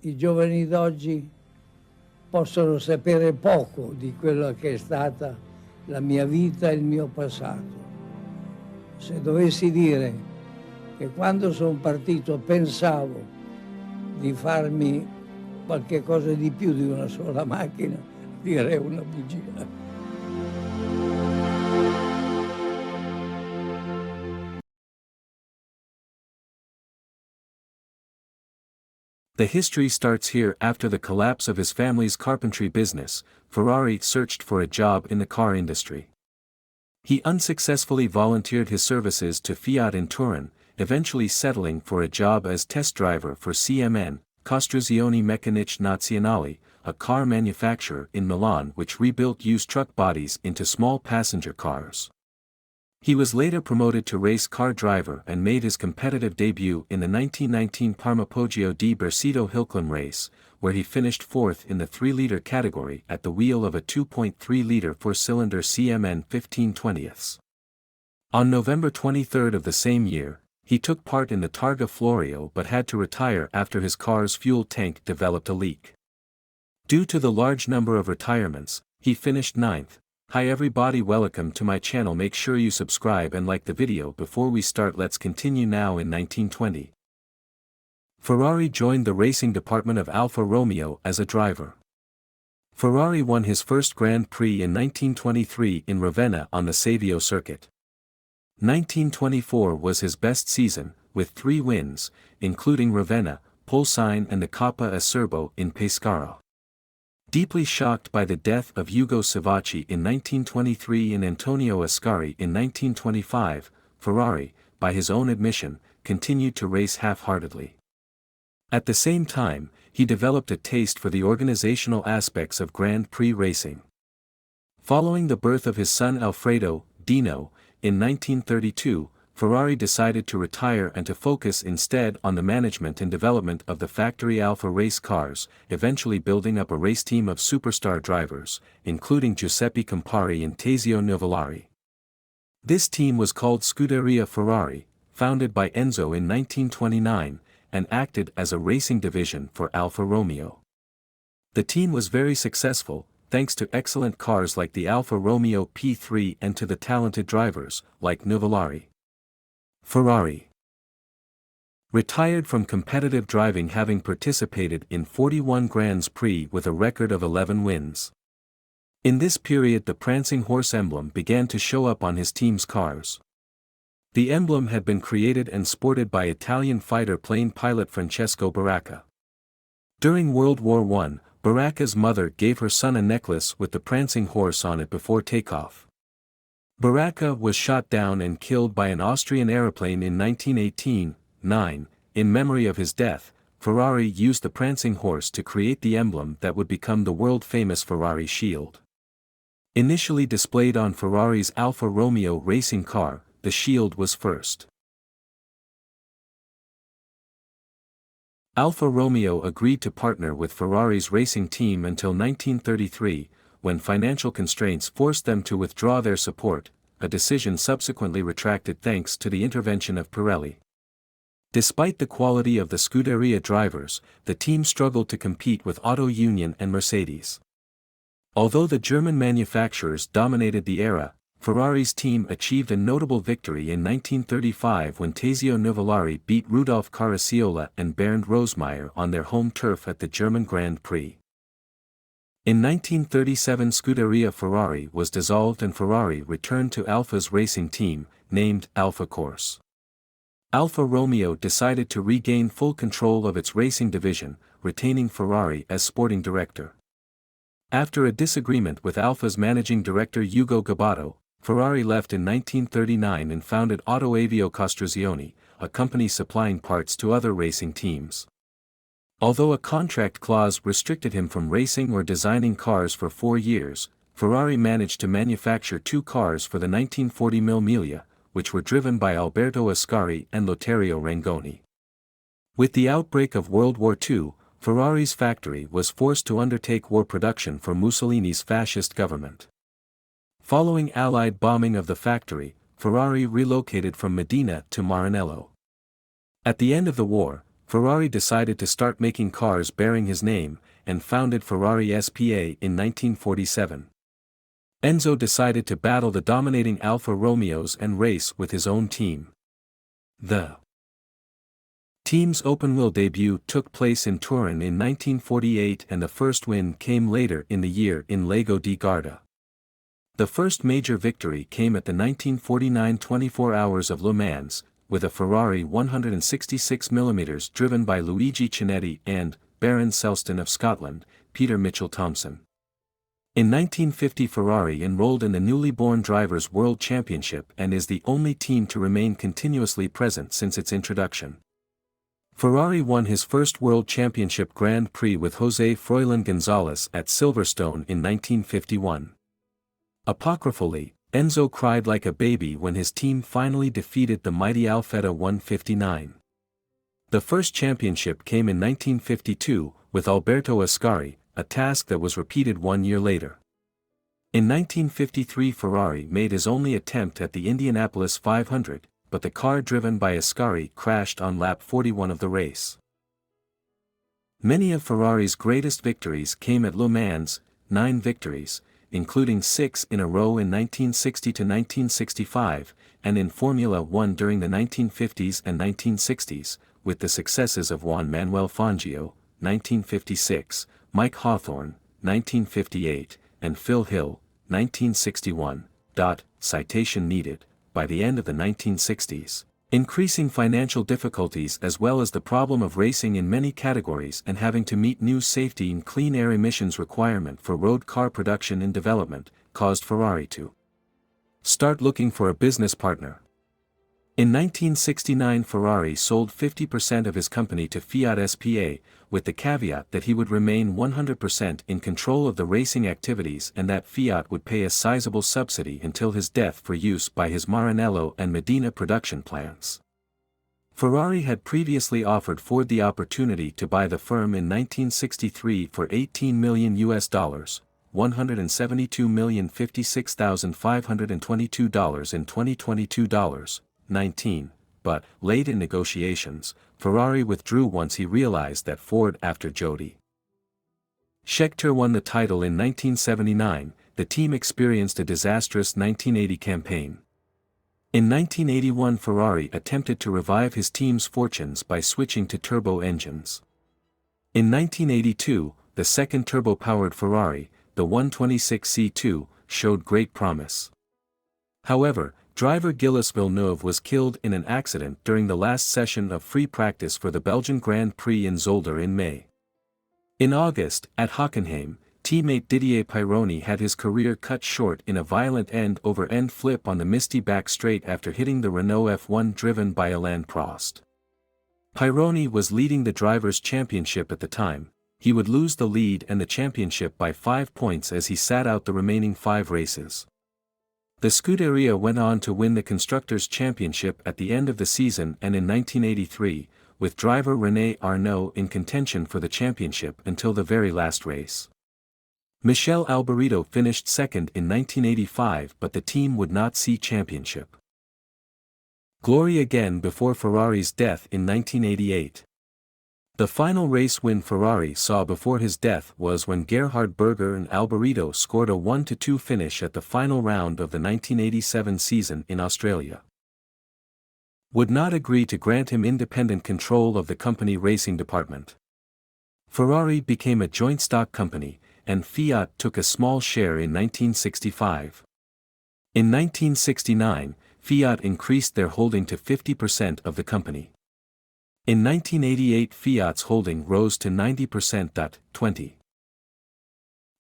i giovani d'oggi possono sapere poco di quella che è stata la mia vita e il mio passato. Se dovessi dire che quando sono partito pensavo di farmi qualche cosa di più di una sola macchina, direi una bugia. The history starts here. After the collapse of his family's carpentry business, Ferrari searched for a job in the car industry. He unsuccessfully volunteered his services to Fiat in Turin, eventually settling for a job as test driver for CMN, Costruzioni Meccaniche Nazionali, a car manufacturer in Milan which rebuilt used truck bodies into small passenger cars. He was later promoted to race car driver and made his competitive debut in the 1919 Parma Poggio di Berceto Hilclim race, where he finished fourth in the 3-liter category at the wheel of a 2.3-liter 4-cylinder CMN 15/20. On November 23 of the same year, he took part in the Targa Florio but had to retire after his car's fuel tank developed a leak. Due to the large number of retirements, he finished 9th. Hi everybody, welcome to my channel. Make sure you subscribe and like the video. Before we start, let's continue. Now in 1920, Ferrari joined the racing department of Alfa Romeo as a driver. Ferrari won his first Grand Prix in 1923 in Ravenna on the Savio circuit. 1924 was his best season, with 3 wins, including Ravenna, Polesine and the Coppa Acerbo in Pescara. Deeply shocked by the death of Ugo Savacci in 1923 and Antonio Ascari in 1925, Ferrari, by his own admission, continued to race half-heartedly. At the same time, he developed a taste for the organizational aspects of Grand Prix racing. Following the birth of his son Alfredo, Dino, in 1932, Ferrari decided to retire and to focus instead on the management and development of the factory Alfa race cars, eventually building up a race team of superstar drivers, including Giuseppe Campari and Tazio Novellari. This team was called Scuderia Ferrari, founded by Enzo in 1929, and acted as a racing division for Alfa Romeo. The team was very successful, thanks to excellent cars like the Alfa Romeo P3 and to the talented drivers, like Novellari. Ferrari retired from competitive driving, having participated in 41 Grands Prix with a record of 11 wins. In this period, the prancing horse emblem began to show up on his team's cars. The emblem had been created and sported by Italian fighter plane pilot Francesco Baracca. During World War I, Baracca's mother gave her son a necklace with the prancing horse on it before takeoff. Baracca was shot down and killed by an Austrian aeroplane in 1918. In memory of his death, Ferrari used the prancing horse to create the emblem that would become the world-famous Ferrari shield. Initially displayed on Ferrari's Alfa Romeo racing car, the shield was first. Alfa Romeo agreed to partner with Ferrari's racing team until 1933, when financial constraints forced them to withdraw their support, a decision subsequently retracted thanks to the intervention of Pirelli. Despite the quality of the Scuderia drivers, the team struggled to compete with Auto Union and Mercedes. Although the German manufacturers dominated the era, Ferrari's team achieved a notable victory in 1935 when Tazio Novellari beat Rudolf Caracciola and Bernd Rosemeyer on their home turf at the German Grand Prix. In 1937, Scuderia Ferrari was dissolved and Ferrari returned to Alfa's racing team, named Alfa Corse. Alfa Romeo decided to regain full control of its racing division, retaining Ferrari as sporting director. After a disagreement with Alfa's managing director Ugo Gabato, Ferrari left in 1939 and founded Autoavio Costruzioni, a company supplying parts to other racing teams. Although a contract clause restricted him from racing or designing cars for 4 years, Ferrari managed to manufacture 2 cars for the 1940 Mille Miglia, which were driven by Alberto Ascari and Lotario Rangoni. With the outbreak of World War II, Ferrari's factory was forced to undertake war production for Mussolini's fascist government. Following Allied bombing of the factory, Ferrari relocated from Modena to Maranello. At the end of the war, Ferrari decided to start making cars bearing his name, and founded Ferrari SPA in 1947. Enzo decided to battle the dominating Alfa Romeos and race with his own team. The team's open-wheel debut took place in Turin in 1948 and the first win came later in the year in Lago di Garda. The first major victory came at the 1949 24 Hours of Le Mans, with a Ferrari 166mm driven by Luigi Chinetti and, Baron Selston of Scotland, Peter Mitchell-Thompson. In 1950 Ferrari enrolled in the newly born Drivers' World Championship and is the only team to remain continuously present since its introduction. Ferrari won his first World Championship Grand Prix with José Froilán González at Silverstone in 1951. Apocryphally, Enzo cried like a baby when his team finally defeated the mighty Alfetta 159. The first championship came in 1952, with Alberto Ascari, a task that was repeated 1 year later. In 1953 Ferrari made his only attempt at the Indianapolis 500, but the car driven by Ascari crashed on lap 41 of the race. Many of Ferrari's greatest victories came at Le Mans, 9 victories, including 6 in a row in 1960 to 1965, and in Formula One during the 1950s and 1960s, with the successes of Juan Manuel Fangio, 1956, Mike Hawthorne, 1958, and Phil Hill, 1961. Citation needed. By the end of the 1960s, increasing financial difficulties as well as the problem of racing in many categories and having to meet new safety and clean air emissions requirement for road car production and development, caused Ferrari to start looking for a business partner. In 1969 Ferrari sold 50% of his company to Fiat SPA, with the caveat that he would remain 100% in control of the racing activities and that Fiat would pay a sizable subsidy until his death for use by his Maranello and Medina production plants. Ferrari had previously offered Ford the opportunity to buy the firm in 1963 for $18 million, $172,056,522 in 2022 dollars. 19, but, late in negotiations, Ferrari withdrew once he realized that Ford after Jody Scheckter won the title in 1979, the team experienced a disastrous 1980 campaign. In 1981 Ferrari attempted to revive his team's fortunes by switching to turbo engines. In 1982, the second turbo-powered Ferrari, the 126C2, showed great promise. However, driver Gilles Villeneuve was killed in an accident during the last session of free practice for the Belgian Grand Prix in Zolder in May. In August, at Hockenheim, teammate Didier Pironi had his career cut short in a violent end-over-end flip on the misty back straight after hitting the Renault F1 driven by Alain Prost. Pironi was leading the Drivers' Championship at the time. He would lose the lead and the championship by 5 points as he sat out the remaining 5 races. The Scuderia went on to win the Constructors' Championship at the end of the season and in 1983, with driver René Arnoux in contention for the championship until the very last race. Michel Alboreto finished second in 1985 but the team would not see championship glory again before Ferrari's death in 1988. The final race win Ferrari saw before his death was when Gerhard Berger and Alboreto scored a 1-2 finish at the final round of the 1987 season in Australia. Would not agree to grant him independent control of the company racing department. Ferrari became a joint stock company, and Fiat took a small share in 1965. In 1969, Fiat increased their holding to 50% of the company. In 1988 Fiat's holding rose to 90%. 20.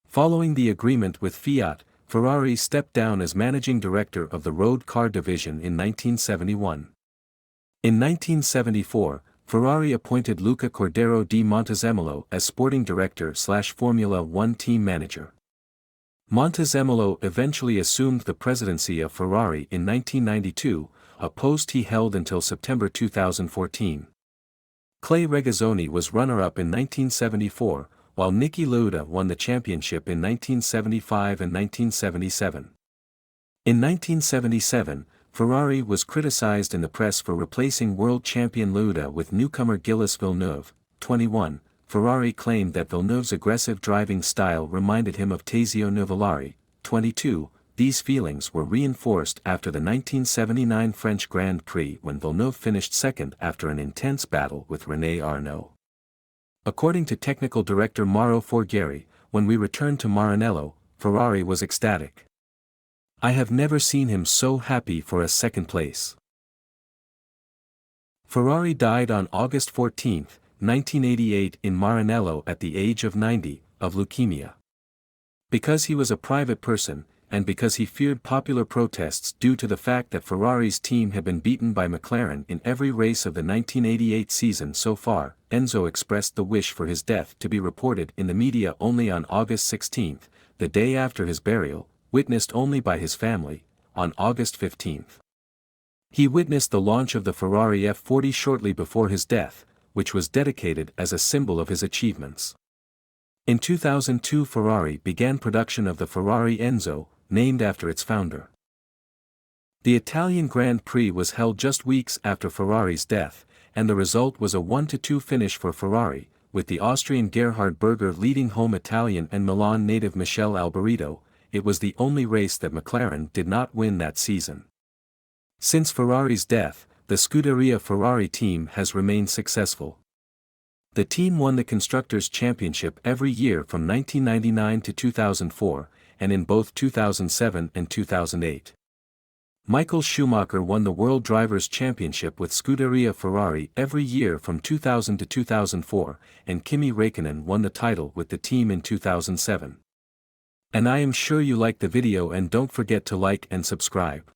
Following the agreement with Fiat, Ferrari stepped down as managing director of the road car division in 1971. In 1974, Ferrari appointed Luca Cordero di Montezemolo as sporting director/Formula One team manager. Montezemolo eventually assumed the presidency of Ferrari in 1992, a post he held until September 2014. Clay Regazzoni was runner-up in 1974, while Niki Lauda won the championship in 1975 and 1977. In 1977, Ferrari was criticized in the press for replacing world champion Lauda with newcomer Gilles Villeneuve, 21. Ferrari claimed that Villeneuve's aggressive driving style reminded him of Tazio Nuvolari, 22. These feelings were reinforced after the 1979 French Grand Prix when Villeneuve finished second after an intense battle with René Arnoux. According to technical director Mauro Forghieri, when we returned to Maranello, Ferrari was ecstatic. I have never seen him so happy for a second place. Ferrari died on August 14, 1988 in Maranello at the age of 90, of leukemia. Because he was a private person, and because he feared popular protests due to the fact that Ferrari's team had been beaten by McLaren in every race of the 1988 season so far, Enzo expressed the wish for his death to be reported in the media only on August 16, the day after his burial, witnessed only by his family, on August 15. He witnessed the launch of the Ferrari F40 shortly before his death, which was dedicated as a symbol of his achievements. In 2002 Ferrari began production of the Ferrari ENZO, named after its founder. The Italian Grand Prix was held just weeks after Ferrari's death, and the result was a 1-2 finish for Ferrari, with the Austrian Gerhard Berger leading home Italian and Milan native Michele Alboreto. It was the only race that McLaren did not win that season. Since Ferrari's death, the Scuderia Ferrari team has remained successful. The team won the Constructors' Championship every year from 1999 to 2004, and in both 2007 and 2008. Michael Schumacher won the World Drivers' Championship with Scuderia Ferrari every year from 2000 to 2004, and Kimi Räikkönen won the title with the team in 2007. And I am sure you liked the video and don't forget to like and subscribe.